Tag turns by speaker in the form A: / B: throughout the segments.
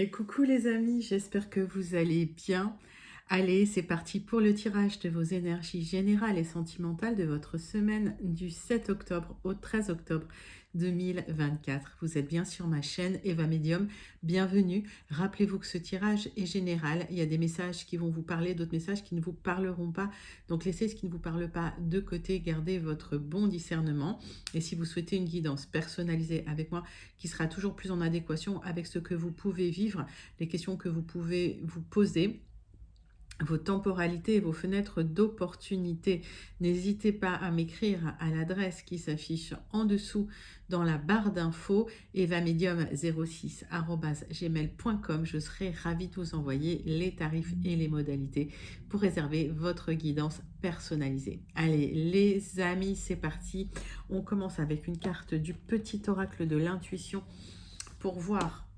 A: Et coucou les amis, j'espère que vous allez bien. Allez, c'est parti pour le tirage de vos énergies générales et sentimentales de votre semaine du 7 octobre au 13 octobre 2024. Vous êtes bien sur ma chaîne Eva Medium, bienvenue. Rappelez-vous que ce tirage est général, il y a des messages qui vont vous parler, d'autres messages qui ne vous parleront pas. Donc laissez ce qui ne vous parle pas de côté, gardez votre bon discernement. Et si vous souhaitez une guidance personnalisée avec moi, qui sera toujours plus en adéquation avec ce que vous pouvez vivre, les questions que vous pouvez vous poser, vos temporalités et vos fenêtres d'opportunité. N'hésitez pas à m'écrire à l'adresse qui s'affiche en dessous dans la barre d'infos evamedium06@gmail.com. Je serai ravie de vous envoyer les tarifs et les modalités pour réserver votre guidance personnalisée. Allez les amis, c'est parti. On commence avec une carte du petit oracle de l'intuition pour voir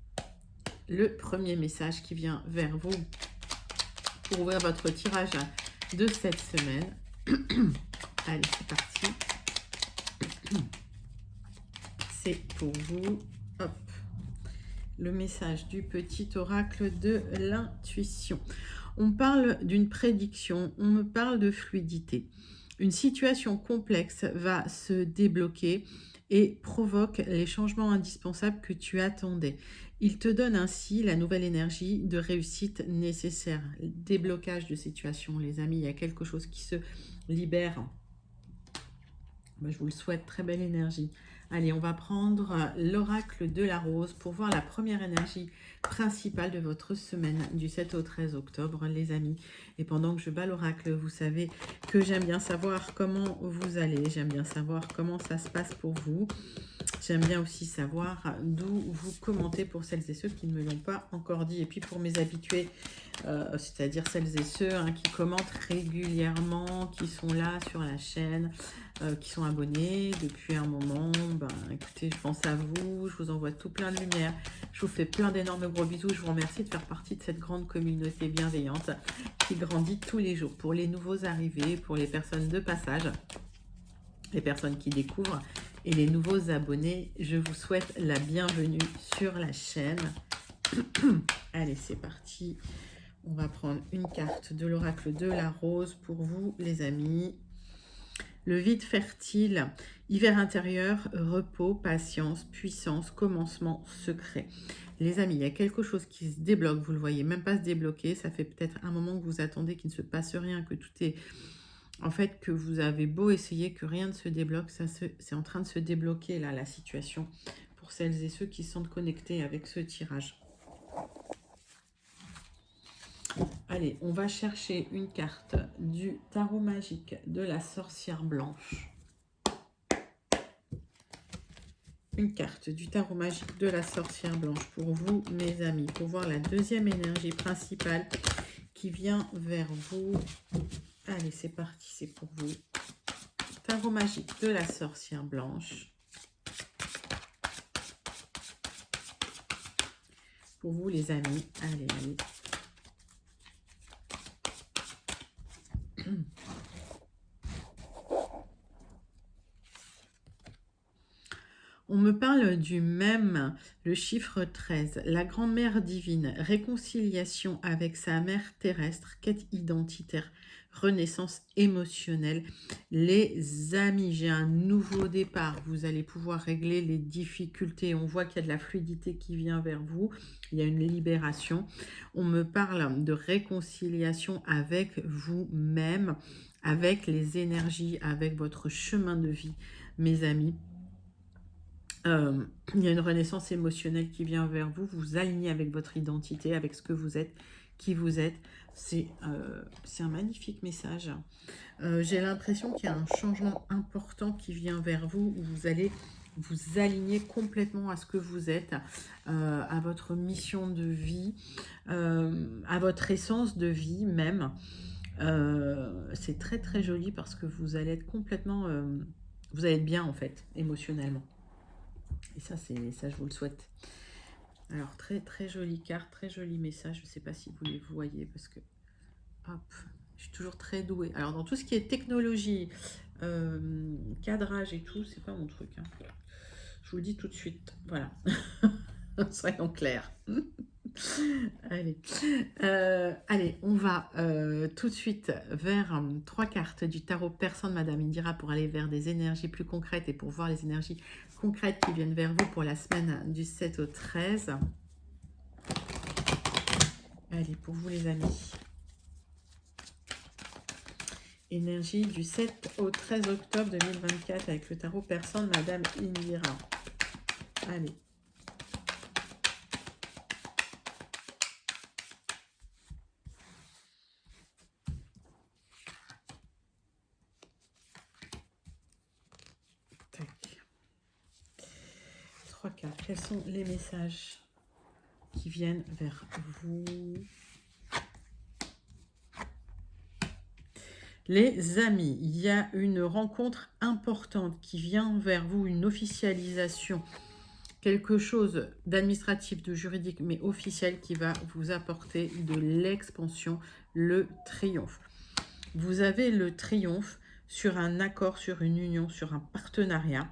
A: le premier message qui vient vers vous pour ouvrir votre tirage de cette semaine. Allez, c'est parti. C'est pour vous. Hop. Le message du petit oracle de l'intuition. On parle d'une prédiction, on me parle de fluidité. Une situation complexe va se débloquer et provoque les changements indispensables que tu attendais. Il te donne ainsi la nouvelle énergie de réussite nécessaire. Déblocage de situation, les amis, il y a quelque chose qui se libère. Je vous le souhaite, très belle énergie. Allez, on va prendre l'oracle de la rose pour voir la première énergie principale de votre semaine du 7 au 13 octobre, les amis. Et pendant que je bats l'oracle, vous savez que j'aime bien savoir comment vous allez, j'aime bien savoir comment ça se passe pour vous. J'aime bien aussi savoir d'où vous commentez pour celles et ceux qui ne me l'ont pas encore dit. Et puis pour mes habitués, c'est-à-dire celles et ceux qui commentent régulièrement, qui sont là sur la chaîne, qui sont abonnés depuis un moment, écoutez, je pense à vous, je vous envoie tout plein de lumière, je vous fais plein d'énormes gros bisous, je vous remercie de faire partie de cette grande communauté bienveillante qui grandit tous les jours. Pour les nouveaux arrivés, pour les personnes de passage, les personnes qui découvrent et les nouveaux abonnés, je vous souhaite la bienvenue sur la chaîne. Allez, c'est parti. On va prendre une carte de l'oracle de la rose pour vous, les amis. Le vide fertile, hiver intérieur, repos, patience, puissance, commencement, secret. Les amis, il y a quelque chose qui se débloque, vous le voyez même pas se débloquer. Ça fait peut-être un moment que vous attendez qu'il ne se passe rien, que tout est... En fait, que vous avez beau essayer, que rien ne se débloque, c'est en train de se débloquer là, la situation, pour celles et ceux qui sont connectés avec ce tirage. Allez, on va chercher une carte du tarot magique de la sorcière blanche. Une carte du tarot magique de la sorcière blanche pour vous, mes amis, pour voir la deuxième énergie principale qui vient vers vous. Allez, c'est parti, c'est pour vous. Tarot magique de la sorcière blanche. Pour vous, les amis. Allez, allez. On me parle du même, le chiffre 13, la grand-mère divine, réconciliation avec sa mère terrestre, quête identitaire, renaissance émotionnelle. Les amis, j'ai un nouveau départ, vous allez pouvoir régler les difficultés. On voit qu'il y a de la fluidité qui vient vers vous, il y a une libération. On me parle de réconciliation avec vous-même, avec les énergies, avec votre chemin de vie, mes amis. Il y a une renaissance émotionnelle qui vient vers vous, vous alignez avec votre identité, avec ce que vous êtes, qui vous êtes. C'est un magnifique message. J'ai l'impression qu'il y a un changement important qui vient vers vous, où vous allez vous aligner complètement à ce que vous êtes, à votre mission de vie, à votre essence de vie même. C'est très très joli parce que vous allez être complètement... vous allez être bien en fait, émotionnellement. Et ça, je vous le souhaite. Alors, très très jolie carte, très joli message. Je ne sais pas si vous les voyez parce que, hop, je suis toujours très douée. Alors, dans tout ce qui est technologie, cadrage et tout, c'est pas mon truc. Je vous le dis tout de suite. Voilà. Soyons clairs. Allez, allez, on va tout de suite vers 3 cartes du tarot Personne Madame Indira pour aller vers des énergies plus concrètes et pour voir les énergies concrètes qui viennent vers vous pour la semaine du 7 au 13. Allez, pour vous les amis. Énergie du 7 au 13 octobre 2024 avec le tarot Personne Madame Indira. Allez. Quels sont les messages qui viennent vers vous? Les amis, il y a une rencontre importante qui vient vers vous, une officialisation, quelque chose d'administratif, de juridique, mais officiel qui va vous apporter de l'expansion, le triomphe. Vous avez le triomphe sur un accord, sur une union, sur un partenariat.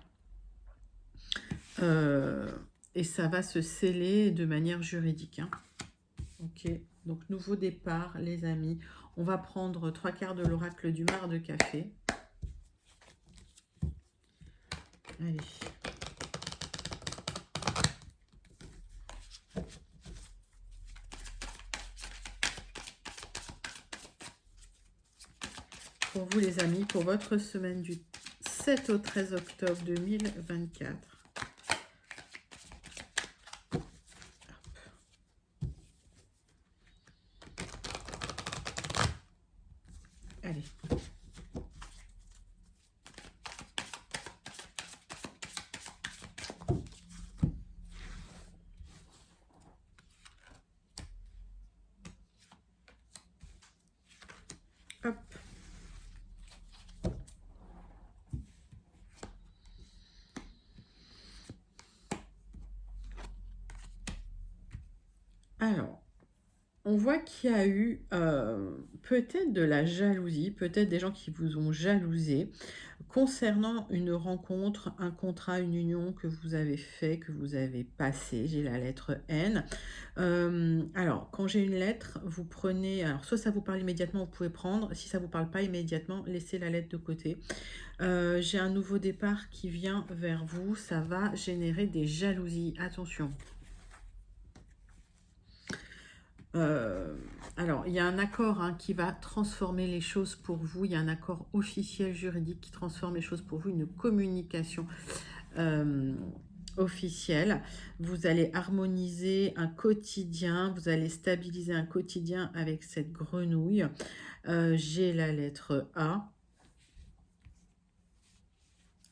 A: Et ça va se sceller de manière juridique. Hein. Ok, donc nouveau départ, les amis. On va prendre 3 quarts de l'oracle du mar de café. Allez. Pour vous, les amis, pour votre semaine du 7 au 13 octobre 2024. Allez. Hop. Alors, on voit qu'il y a eu peut-être de la jalousie, peut-être des gens qui vous ont jalousé concernant une rencontre, un contrat, une union que vous avez fait, que vous avez passé. J'ai la lettre N. Alors, quand j'ai une lettre, vous prenez... Alors, soit ça vous parle immédiatement, vous pouvez prendre. Si ça ne vous parle pas immédiatement, laissez la lettre de côté. J'ai un nouveau départ qui vient vers vous. Ça va générer des jalousies. Attention. Alors, il y a un accord qui va transformer les choses pour vous. Il y a un accord officiel juridique qui transforme les choses pour vous. Une communication officielle. Vous allez harmoniser un quotidien. Vous allez stabiliser un quotidien avec cette grenouille. J'ai la lettre A.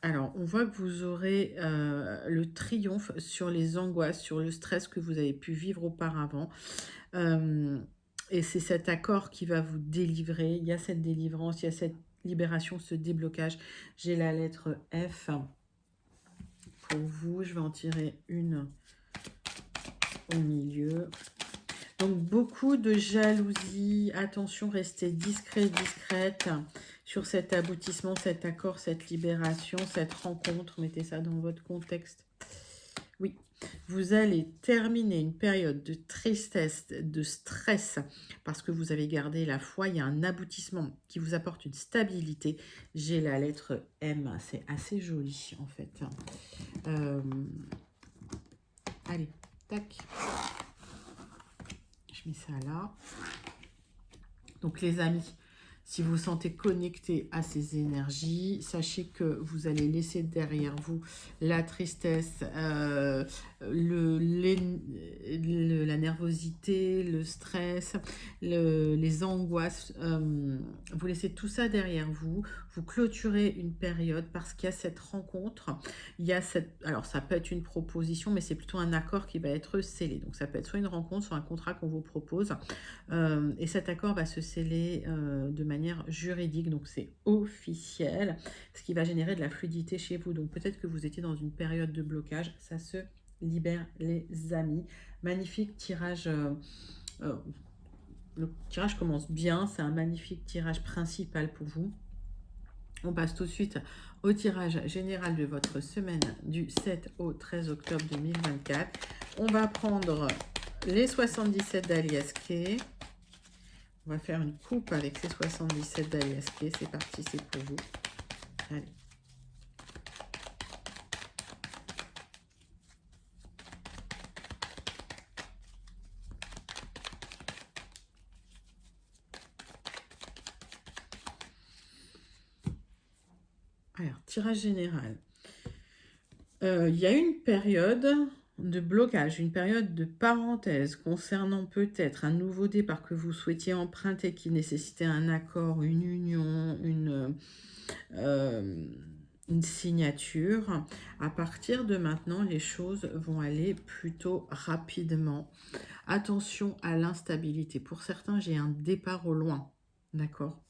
A: Alors, on voit que vous aurez le triomphe sur les angoisses, sur le stress que vous avez pu vivre auparavant. Et c'est cet accord qui va vous délivrer. Il y a cette délivrance, il y a cette libération, ce déblocage. J'ai la lettre F. Pour vous, je vais en tirer une au milieu. Donc, beaucoup de jalousie. Attention, restez discret, discrète sur cet aboutissement, cet accord, cette libération, cette rencontre. Mettez ça dans votre contexte. Oui, vous allez terminer une période de tristesse, de stress, parce que vous avez gardé la foi. Il y a un aboutissement qui vous apporte une stabilité. J'ai la lettre M. C'est assez joli, en fait. Allez, tac. Je mets ça là. Donc, les amis, si vous vous sentez connecté à ces énergies, sachez que vous allez laisser derrière vous la tristesse, la nervosité, le stress, les angoisses. Vous laissez tout ça derrière vous. Vous clôturez une période parce qu'il y a cette rencontre. Il y a alors, ça peut être une proposition, mais c'est plutôt un accord qui va être scellé. Donc, ça peut être soit une rencontre, soit un contrat qu'on vous propose. Et cet accord va se sceller de manière juridique, donc c'est officiel, ce qui va générer de la fluidité chez vous. Donc peut-être que vous étiez dans une période de blocage, ça se libère, les amis. Magnifique tirage. Le tirage commence bien, c'est un magnifique tirage principal pour vous. On passe tout de suite au tirage général de votre semaine du 7 au 13 octobre 2024. On va prendre les 77 d'Alias Kay. On va faire une coupe avec ces 77 d'Alias Kay. C'est parti, c'est pour vous. Allez. Alors, tirage général. Il y a une période de blocage, une période de parenthèse concernant peut-être un nouveau départ que vous souhaitiez emprunter qui nécessitait un accord, une union, une signature. À partir de maintenant, les choses vont aller plutôt rapidement. Attention à l'instabilité. Pour certains, j'ai un départ au loin. D'accord ?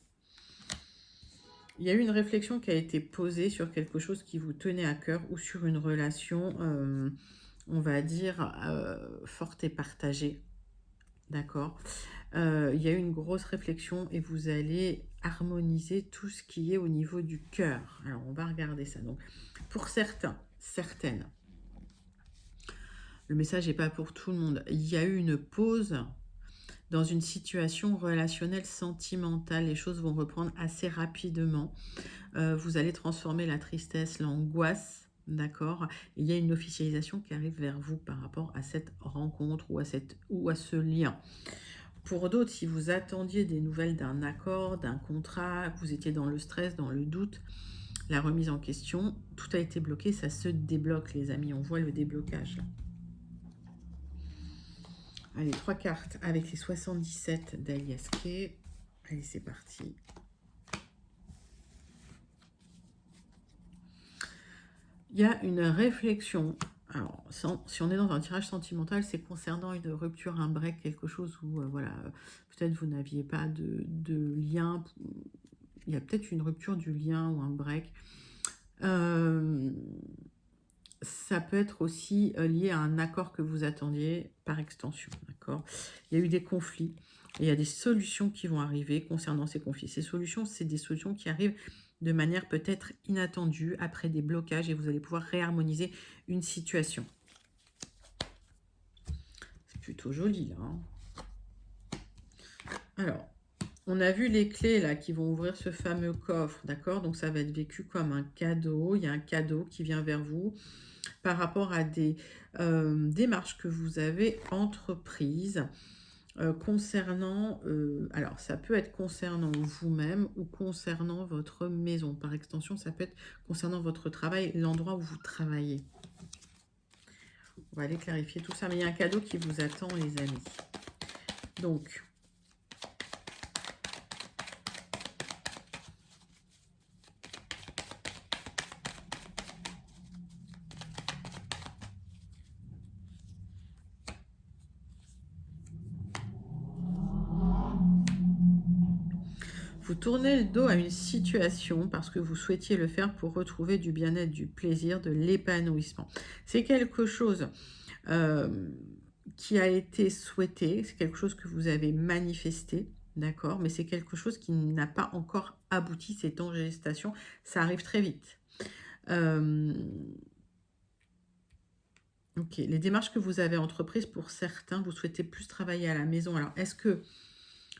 A: Il y a eu une réflexion qui a été posée sur quelque chose qui vous tenait à cœur ou sur une relation, on va dire, forte et partagée. D'accord ? Il y a eu une grosse réflexion et vous allez harmoniser tout ce qui est au niveau du cœur. Alors, on va regarder ça. Donc, pour certains, certaines, le message n'est pas pour tout le monde. Il y a eu une pause dans une situation relationnelle sentimentale. Les choses vont reprendre assez rapidement. Vous allez transformer la tristesse, l'angoisse, d'accord ? Il y a une officialisation qui arrive vers vous par rapport à cette rencontre ou à ce lien. Pour d'autres, si vous attendiez des nouvelles d'un accord, d'un contrat, que vous étiez dans le stress, dans le doute, la remise en question, tout a été bloqué, ça se débloque les amis, on voit le déblocage là. Allez, 3 cartes avec les 77 d'Alias Kay. Allez, c'est parti. Il y a une réflexion. Alors, si on est dans un tirage sentimental, c'est concernant une rupture, un break, quelque chose où, voilà, peut-être vous n'aviez pas de lien. Il y a peut-être une rupture du lien ou un break. Ça peut être aussi lié à un accord que vous attendiez par extension, d'accord ? Il y a eu des conflits, et il y a des solutions qui vont arriver concernant ces conflits. Ces solutions, c'est des solutions qui arrivent de manière peut-être inattendue, après des blocages, et vous allez pouvoir réharmoniser une situation. C'est plutôt joli, là. Hein. Alors, on a vu les clés, là, qui vont ouvrir ce fameux coffre, d'accord ? Donc, ça va être vécu comme un cadeau. Il y a un cadeau qui vient vers vous par rapport à des démarches que vous avez entreprises concernant, alors ça peut être concernant vous-même ou concernant votre maison. Par extension, ça peut être concernant votre travail, l'endroit où vous travaillez. On va aller clarifier tout ça, mais il y a un cadeau qui vous attend, les amis. Donc, vous tournez le dos à une situation parce que vous souhaitiez le faire pour retrouver du bien-être, du plaisir, de l'épanouissement. C'est quelque chose qui a été souhaité, c'est quelque chose que vous avez manifesté, d'accord ? Mais c'est quelque chose qui n'a pas encore abouti, c'est en gestation, ça arrive très vite. Ok, les démarches que vous avez entreprises, pour certains, vous souhaitez plus travailler à la maison. Alors, est-ce que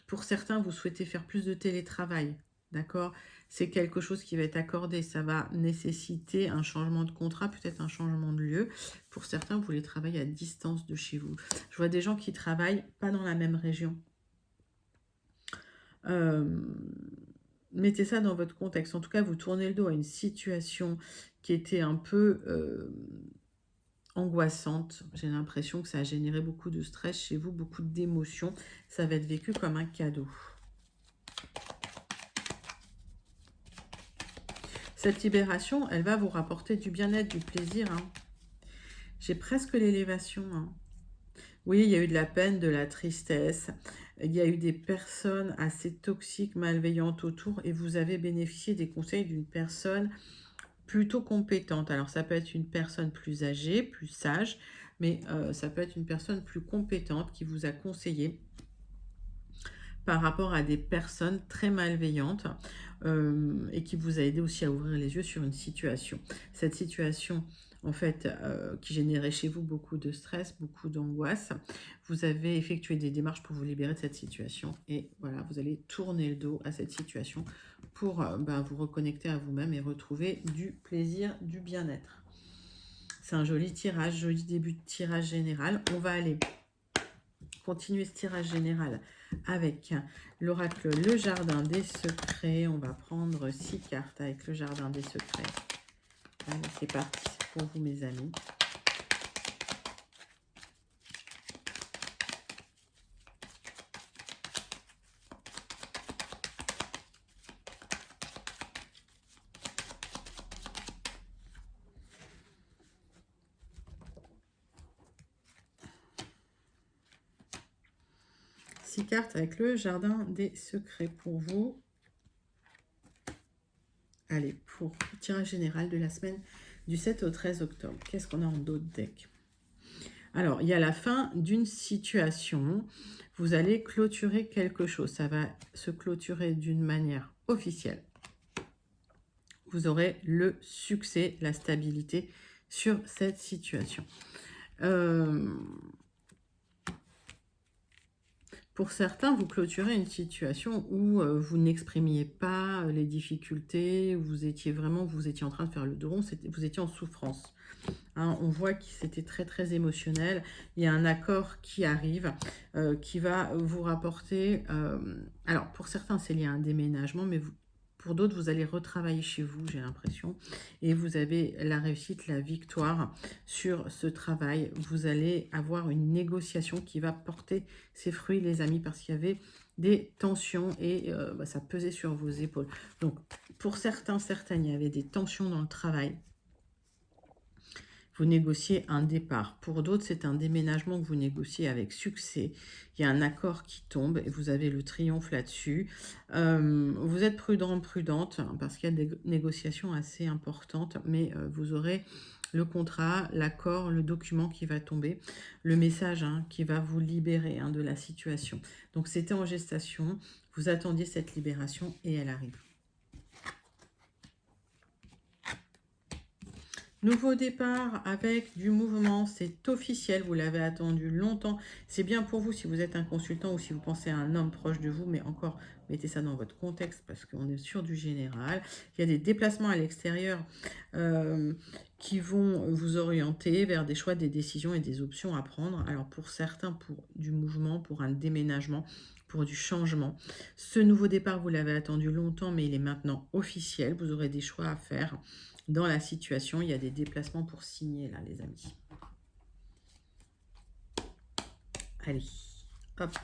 A: pour certains, vous souhaitez faire plus de télétravail, d'accord ? C'est quelque chose qui va être accordé. Ça va nécessiter un changement de contrat, peut-être un changement de lieu. Pour certains, vous voulez travailler à distance de chez vous. Je vois des gens qui travaillent pas dans la même région. Mettez ça dans votre contexte. En tout cas, vous tournez le dos à une situation qui était un peu angoissante. J'ai l'impression que ça a généré beaucoup de stress chez vous, beaucoup d'émotions. Ça va être vécu comme un cadeau. Cette libération, elle va vous rapporter du bien-être, du plaisir. Hein. J'ai presque l'élévation. Hein. Oui, il y a eu de la peine, de la tristesse. Il y a eu des personnes assez toxiques, malveillantes autour. Et vous avez bénéficié des conseils d'une personne plutôt compétente. Alors, ça peut être une personne plus âgée, plus sage. Mais ça peut être une personne plus compétente qui vous a conseillé par rapport à des personnes très malveillantes et qui vous a aidé aussi à ouvrir les yeux sur une situation. Cette situation, en fait, qui générait chez vous beaucoup de stress, beaucoup d'angoisse. Vous avez effectué des démarches pour vous libérer de cette situation et voilà, vous allez tourner le dos à cette situation pour vous reconnecter à vous-même et retrouver du plaisir, du bien-être. C'est un joli tirage, joli début de tirage général. On va aller continuer ce tirage général avec l'oracle Le Jardin des Secrets. On va prendre 6 cartes avec le Jardin des Secrets. Allez, c'est parti, c'est pour vous mes amis. Cartes avec le Jardin des Secrets pour vous. Allez, pour le tirage général de la semaine du 7 au 13 octobre. Qu'est-ce qu'on a en d'autres decks? Alors, il y a la fin d'une situation. Vous allez clôturer quelque chose. Ça va se clôturer d'une manière officielle. Vous aurez le succès, la stabilité sur cette situation. Pour certains, vous clôturez une situation où vous n'exprimiez pas les difficultés, vous étiez en train de faire le dos rond, vous étiez en souffrance. Hein, on voit que c'était très très émotionnel. Il y a un accord qui arrive, qui va vous rapporter... alors, pour certains, c'est lié à un déménagement, mais pour d'autres, vous allez retravailler chez vous, j'ai l'impression. Et vous avez la réussite, la victoire sur ce travail. Vous allez avoir une négociation qui va porter ses fruits, les amis, parce qu'il y avait des tensions et ça pesait sur vos épaules. Donc, pour certains, certaines, il y avait des tensions dans le travail. Vous négociez un départ. Pour d'autres, c'est un déménagement que vous négociez avec succès. Il y a un accord qui tombe et vous avez le triomphe là-dessus. Vous êtes prudent, prudente, parce qu'il y a des négociations assez importantes, mais vous aurez le contrat, l'accord, le document qui va tomber, le message qui va vous libérer de la situation. Donc, c'était en gestation. Vous attendiez cette libération et elle arrive. Nouveau départ avec du mouvement, c'est officiel, vous l'avez attendu longtemps. C'est bien pour vous si vous êtes un consultant ou si vous pensez à un homme proche de vous, mais encore, mettez ça dans votre contexte parce qu'on est sur du général. Il y a des déplacements à l'extérieur qui vont vous orienter vers des choix, des décisions et des options à prendre. Alors pour certains, pour du mouvement, pour un déménagement, pour du changement. Ce nouveau départ, vous l'avez attendu longtemps, mais il est maintenant officiel. Vous aurez des choix à faire. Dans la situation, il y a des déplacements pour signer, là, les amis. Allez, hop.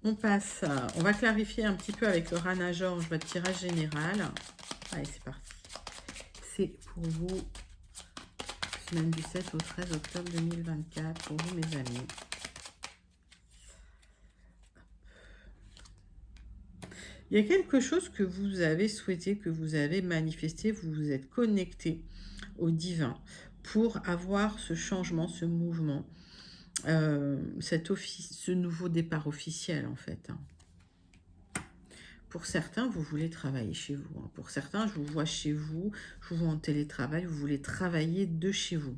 A: On passe, on va clarifier un petit peu avec le Rana George votre tirage général. Allez, c'est parti. C'est pour vous, semaine du 7 au 13 octobre 2024, pour vous, mes amis. Il y a quelque chose que vous avez souhaité, que vous avez manifesté, vous vous êtes connecté au divin pour avoir ce changement, ce mouvement, ce nouveau départ officiel en fait. Pour certains, vous voulez travailler chez vous. Pour certains, je vous vois chez vous, je vous vois en télétravail, vous voulez travailler de chez vous.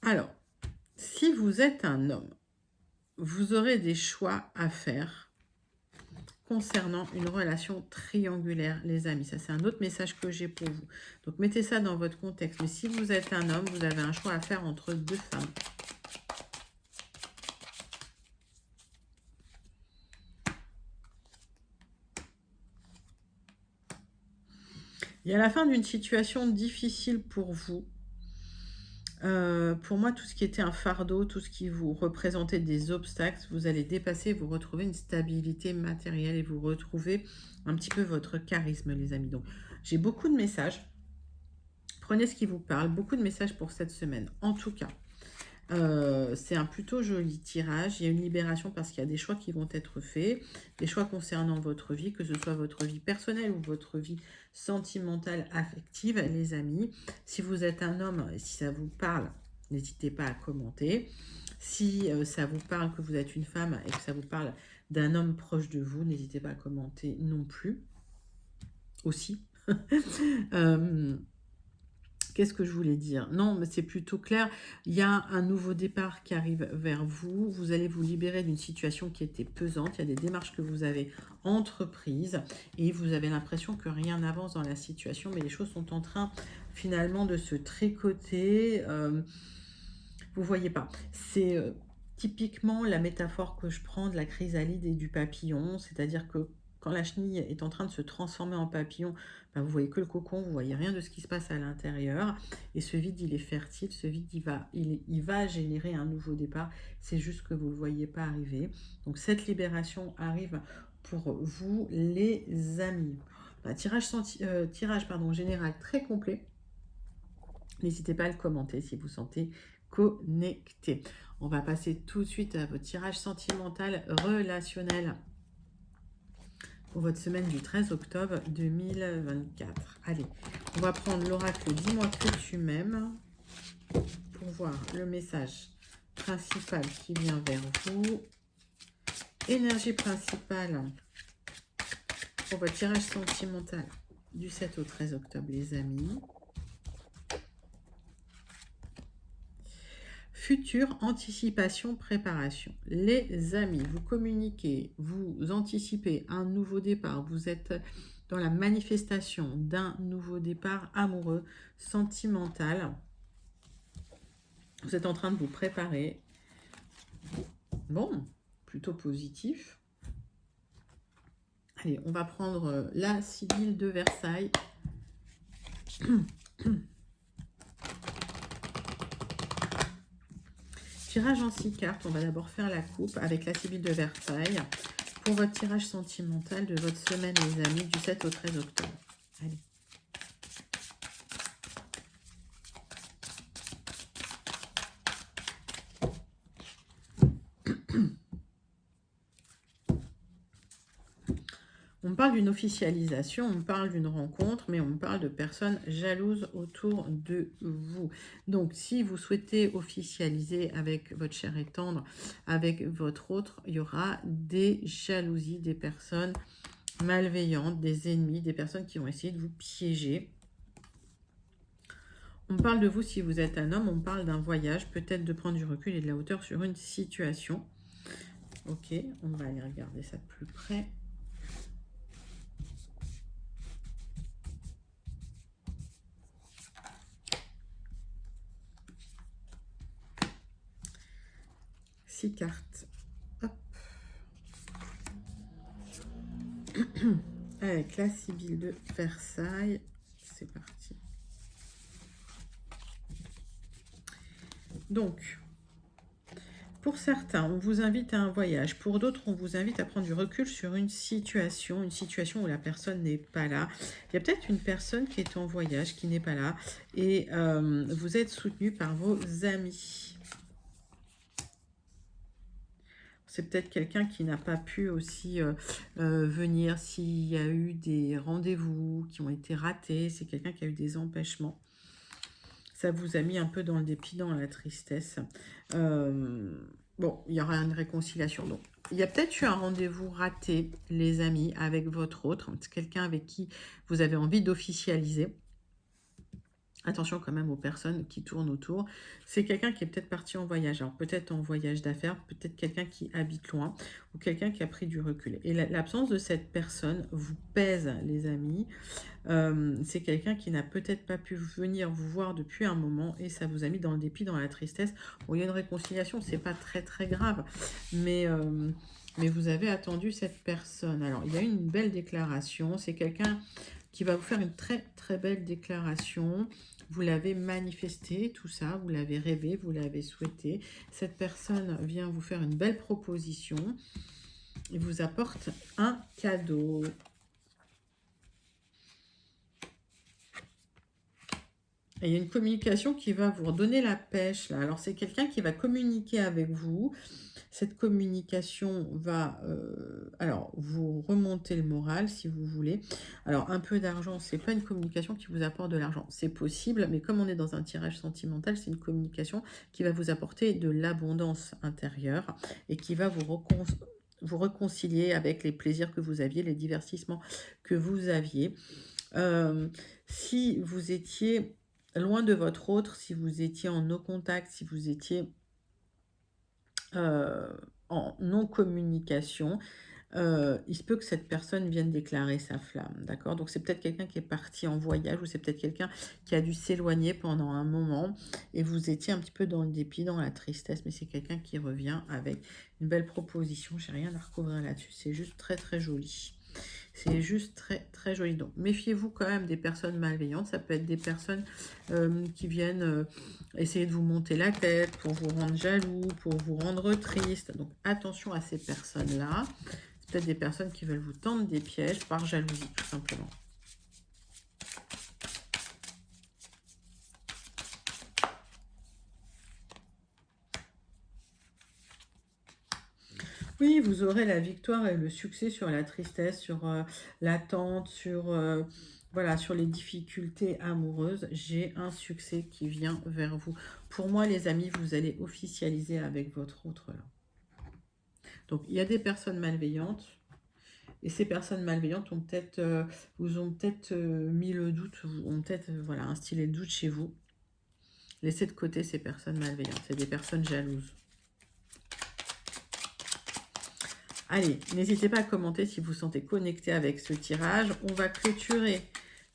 A: Alors, si vous êtes un homme, vous aurez des choix à faire concernant une relation triangulaire, les amis. Ça, c'est un autre message que j'ai pour vous. Donc, mettez ça dans votre contexte. Mais si vous êtes un homme, vous avez un choix à faire entre deux femmes. Il y a la fin d'une situation difficile pour vous. Pour moi, tout ce qui était un fardeau, tout ce qui vous représentait des obstacles, vous allez dépasser, vous retrouver une stabilité matérielle et vous retrouver un petit peu votre charisme, les amis. Donc, j'ai beaucoup de messages. Prenez ce qui vous parle, beaucoup de messages pour cette semaine. En tout cas, C'est un plutôt joli tirage. Il y a une libération parce qu'il y a des choix qui vont être faits, des choix concernant votre vie, que ce soit votre vie personnelle ou votre vie sentimentale, affective, les amis. Si vous êtes un homme, si ça vous parle, n'hésitez pas à commenter. Si ça vous parle que vous êtes une femme et que ça vous parle d'un homme proche de vous, n'hésitez pas à commenter non plus. Aussi. Qu'est-ce que je voulais dire? Non, mais c'est plutôt clair. Il y a un nouveau départ qui arrive vers vous. Vous allez vous libérer d'une situation qui était pesante. Il y a des démarches que vous avez entreprises et vous avez l'impression que rien n'avance dans la situation, mais les choses sont en train finalement de se tricoter. Vous voyez pas. C'est typiquement la métaphore que je prends de la chrysalide et du papillon, c'est-à-dire que quand la chenille est en train de se transformer en papillon, ben, vous voyez que le cocon, vous voyez rien de ce qui se passe à l'intérieur. Et ce vide, il est fertile, ce vide, il va générer un nouveau départ. C'est juste que vous ne le voyez pas arriver. Donc cette libération arrive pour vous, les amis. Ben, tirage général très complet. N'hésitez pas à le commenter si vous sentez connecté. On va passer tout de suite à votre tirage sentimental relationnel pour votre semaine du 13 octobre 2024. Allez, on va prendre l'oracle Dis-moi que tu m'aimes pour voir le message principal qui vient vers vous. Énergie principale pour votre tirage sentimental du 7 au 13 octobre, les amis. Future anticipation, préparation. Les amis, vous communiquez, vous anticipez un nouveau départ. Vous êtes dans la manifestation d'un nouveau départ amoureux, sentimental. Vous êtes en train de vous préparer. Bon, plutôt positif. Allez, on va prendre la Sibylle de Versailles. Tirage en 6 cartes, on va d'abord faire la coupe avec la Sibylle de Versailles pour votre tirage sentimental de votre semaine, les amis, du 7 au 13 octobre. Allez. On parle d'une officialisation, on parle d'une rencontre, mais on parle de personnes jalouses autour de vous. Donc, si vous souhaitez officialiser avec votre chair et tendre, avec votre autre, il y aura des jalousies, des personnes malveillantes, des ennemis, des personnes qui vont essayer de vous piéger. On parle de vous si vous êtes un homme, on parle d'un voyage, peut-être de prendre du recul et de la hauteur sur une situation. Ok, on va aller regarder ça de plus près. Cartes. Hop. Avec la Sibylle de Versailles. C'est parti. Donc, pour certains, on vous invite à un voyage. Pour d'autres, on vous invite à prendre du recul sur une situation où la personne n'est pas là. Il y a peut-être une personne qui est en voyage, qui n'est pas là. Et vous êtes soutenu par vos amis. C'est peut-être quelqu'un qui n'a pas pu aussi venir, s'il y a eu des rendez-vous qui ont été ratés, c'est quelqu'un qui a eu des empêchements. Ça vous a mis un peu dans le dépit, dans la tristesse. Bon, il y aura une réconciliation. Donc, il y a peut-être eu un rendez-vous raté, les amis, avec votre autre. C'est quelqu'un avec qui vous avez envie d'officialiser. Attention quand même aux personnes qui tournent autour. C'est quelqu'un qui est peut-être parti en voyage. Alors peut-être en voyage d'affaires, peut-être quelqu'un qui habite loin ou quelqu'un qui a pris du recul. Et l'absence de cette personne vous pèse, les amis. C'est quelqu'un qui n'a peut-être pas pu venir vous voir depuis un moment et ça vous a mis dans le dépit, dans la tristesse. Bon, il y a une réconciliation, c'est pas très très grave. Mais vous avez attendu cette personne. Alors il y a une belle déclaration. C'est quelqu'un qui va vous faire une très très belle déclaration. Vous l'avez manifesté, tout ça, vous l'avez rêvé, vous l'avez souhaité. Cette personne vient vous faire une belle proposition et vous apporte un cadeau. Et il y a une communication qui va vous redonner la pêche, là. Alors, c'est quelqu'un qui va communiquer avec vous. Cette communication va, alors, vous remonter le moral, si vous voulez. Alors, un peu d'argent, c'est pas une communication qui vous apporte de l'argent. C'est possible, mais comme on est dans un tirage sentimental, c'est une communication qui va vous apporter de l'abondance intérieure et qui va vous réconcilier avec les plaisirs que vous aviez, les divertissements que vous aviez. Si vous étiez loin de votre autre, si vous étiez en no contact, si vous étiez en non-communication, il se peut que cette personne vienne déclarer sa flamme, d'accord? Donc c'est peut-être quelqu'un qui est parti en voyage ou c'est peut-être quelqu'un qui a dû s'éloigner pendant un moment et vous étiez un petit peu dans le dépit, dans la tristesse, mais c'est quelqu'un qui revient avec une belle proposition. J'ai rien à recouvrir là-dessus, c'est juste très très joli. C'est juste très très joli. Donc méfiez-vous quand même des personnes malveillantes. Ça peut être des personnes qui viennent essayer de vous monter la tête pour vous rendre jaloux, pour vous rendre triste. Donc attention à ces personnes-là. C'est peut-être des personnes qui veulent vous tendre des pièges par jalousie, tout simplement. Oui, vous aurez la victoire et le succès sur la tristesse, sur l'attente, sur, voilà, sur les difficultés amoureuses. J'ai un succès qui vient vers vous. Pour moi, les amis, vous allez officialiser avec votre autre là. Donc, il y a des personnes malveillantes. Et ces personnes malveillantes ont peut-être, vous ont peut-être mis le doute, ont peut-être voilà, instillé le doute chez vous. Laissez de côté ces personnes malveillantes. C'est des personnes jalouses. Allez, n'hésitez pas à commenter si vous vous sentez connecté avec ce tirage. On va clôturer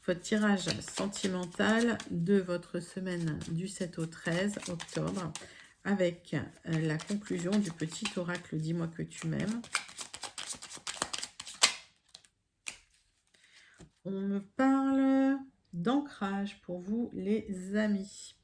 A: votre tirage sentimental de votre semaine du 7 au 13 octobre avec la conclusion du petit oracle « Dis-moi que tu m'aimes ». On me parle d'ancrage pour vous, les amis.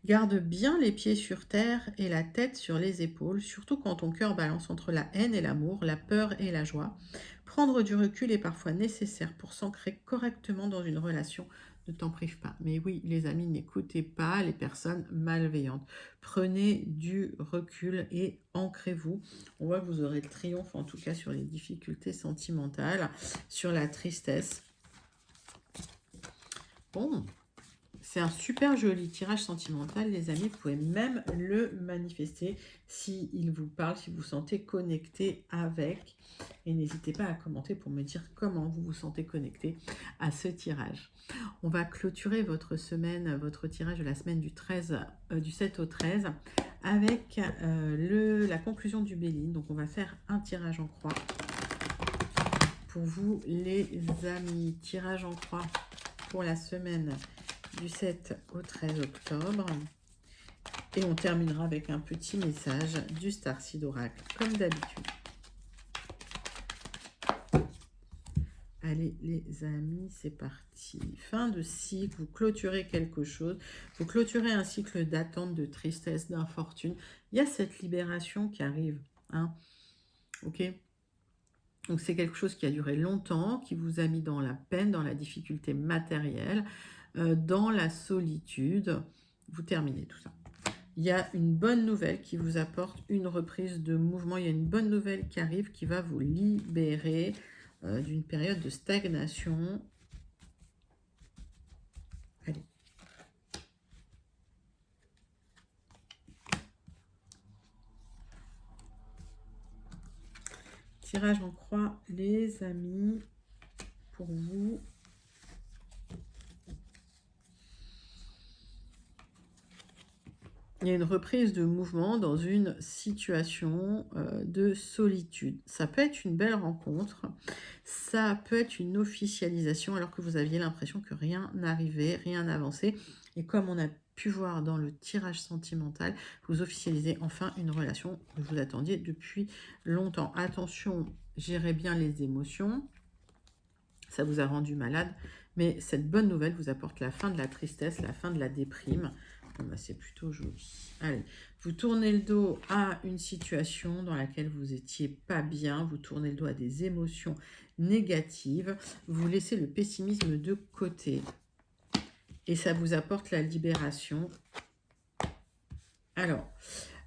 A: Garde bien les pieds sur terre et la tête sur les épaules, surtout quand ton cœur balance entre la haine et l'amour, la peur et la joie. Prendre du recul est parfois nécessaire pour s'ancrer correctement dans une relation. Ne t'en prive pas. Mais oui, les amis, n'écoutez pas les personnes malveillantes. Prenez du recul et ancrez-vous. On voit que vous aurez le triomphe, en tout cas, sur les difficultés sentimentales, sur la tristesse. Bon, c'est un super joli tirage sentimental, les amis. Vous pouvez même le manifester s'il vous parle, si vous vous sentez connecté avec. Et n'hésitez pas à commenter pour me dire comment vous vous sentez connecté à ce tirage. On va clôturer votre semaine, votre tirage de la semaine du 7 au 13 avec la conclusion du Béline. Donc on va faire un tirage en croix pour vous, les amis. Tirage en croix pour la semaine du 7 au 13 octobre. Et on terminera avec un petit message du Starseed Oracle, comme d'habitude. Allez, les amis, c'est parti. Fin de cycle, vous clôturez quelque chose. Vous clôturez un cycle d'attente, de tristesse, d'infortune. Il y a cette libération qui arrive. Hein, ok ? Donc, c'est quelque chose qui a duré longtemps, qui vous a mis dans la peine, dans la difficulté matérielle, dans la solitude. Vous terminez tout ça. Il y a une bonne nouvelle qui vous apporte une reprise de mouvement. Il y a une bonne nouvelle qui arrive qui va vous libérer d'une période de stagnation. Allez. Tirage en croix, les amis, pour vous. Il y a une reprise de mouvement dans une situation de solitude. Ça peut être une belle rencontre, ça peut être une officialisation alors que vous aviez l'impression que rien n'arrivait, rien n'avançait. Et comme on a pu voir dans le tirage sentimental, vous officialisez enfin une relation que vous attendiez depuis longtemps. Attention, gérez bien les émotions. Ça vous a rendu malade, mais cette bonne nouvelle vous apporte la fin de la tristesse, la fin de la déprime. Bah, c'est plutôt joli. Allez, vous tournez le dos à une situation dans laquelle vous étiez pas bien, vous tournez le dos à des émotions négatives, vous laissez le pessimisme de côté et ça vous apporte la libération. Alors,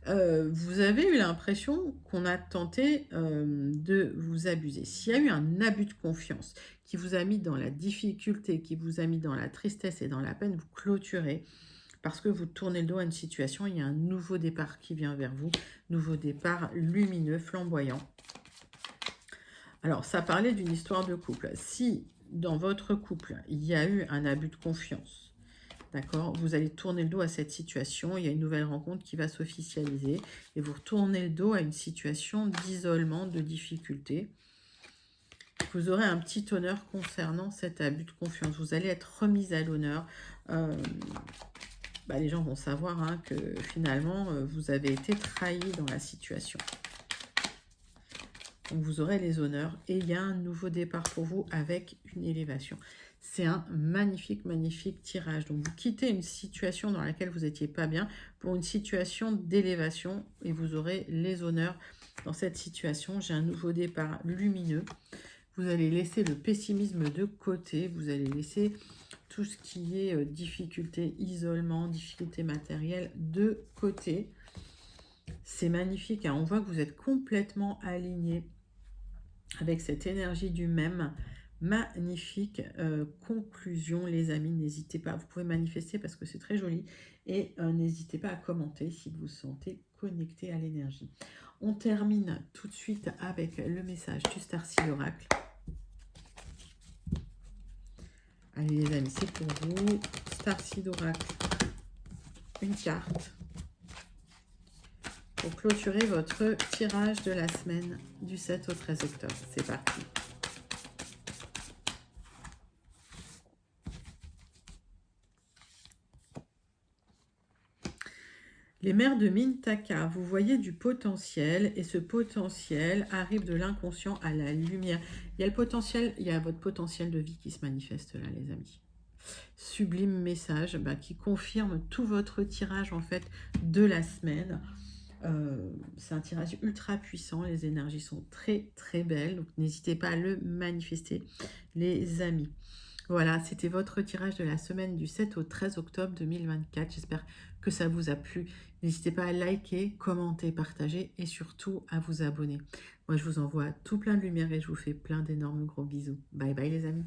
A: vous avez eu l'impression qu'on a tenté de vous abuser. S'il y a eu un abus de confiance qui vous a mis dans la difficulté, qui vous a mis dans la tristesse et dans la peine, vous clôturez parce que vous tournez le dos à une situation. Il y a un nouveau départ qui vient vers vous, nouveau départ lumineux, flamboyant. Alors, ça parlait d'une histoire de couple. Si dans votre couple, il y a eu un abus de confiance, d'accord, vous allez tourner le dos à cette situation. Il y a une nouvelle rencontre qui va s'officialiser et vous retournez le dos à une situation d'isolement, de difficulté. Vous aurez un petit honneur concernant cet abus de confiance. Vous allez être remise à l'honneur. Les gens vont savoir hein, que finalement, vous avez été trahi dans la situation. Donc, vous aurez les honneurs et il y a un nouveau départ pour vous avec une élévation. C'est un magnifique, magnifique tirage. Donc, vous quittez une situation dans laquelle vous n'étiez pas bien pour une situation d'élévation et vous aurez les honneurs dans cette situation. J'ai un nouveau départ lumineux. Vous allez laisser le pessimisme de côté. Vous allez laisser tout ce qui est difficulté, isolement, difficulté matérielle de côté. C'est magnifique. Hein. On voit que vous êtes complètement aligné avec cette énergie du même. Magnifique conclusion, les amis. N'hésitez pas, vous pouvez manifester parce que c'est très joli. Et n'hésitez pas à commenter si vous vous sentez connecté à l'énergie. On termine tout de suite avec le message du Starseed Oracle. Allez les amis, c'est pour vous. Starseed Oracle, une carte. Pour clôturer votre tirage de la semaine du 7 au 13 octobre. C'est parti. Les mères de Mintaka, vous voyez du potentiel et ce potentiel arrive de l'inconscient à la lumière. Il y a le potentiel, il y a votre potentiel de vie qui se manifeste là, les amis. Sublime message qui confirme tout votre tirage en fait de la semaine. C'est un tirage ultra puissant, les énergies sont très très belles, donc n'hésitez pas à le manifester les amis. Voilà, c'était votre tirage de la semaine du 7 au 13 octobre 2024. J'espère que ça vous a plu. N'hésitez pas à liker, commenter, partager et surtout à vous abonner. Moi, je vous envoie tout plein de lumière et je vous fais plein d'énormes gros bisous. Bye bye les amis.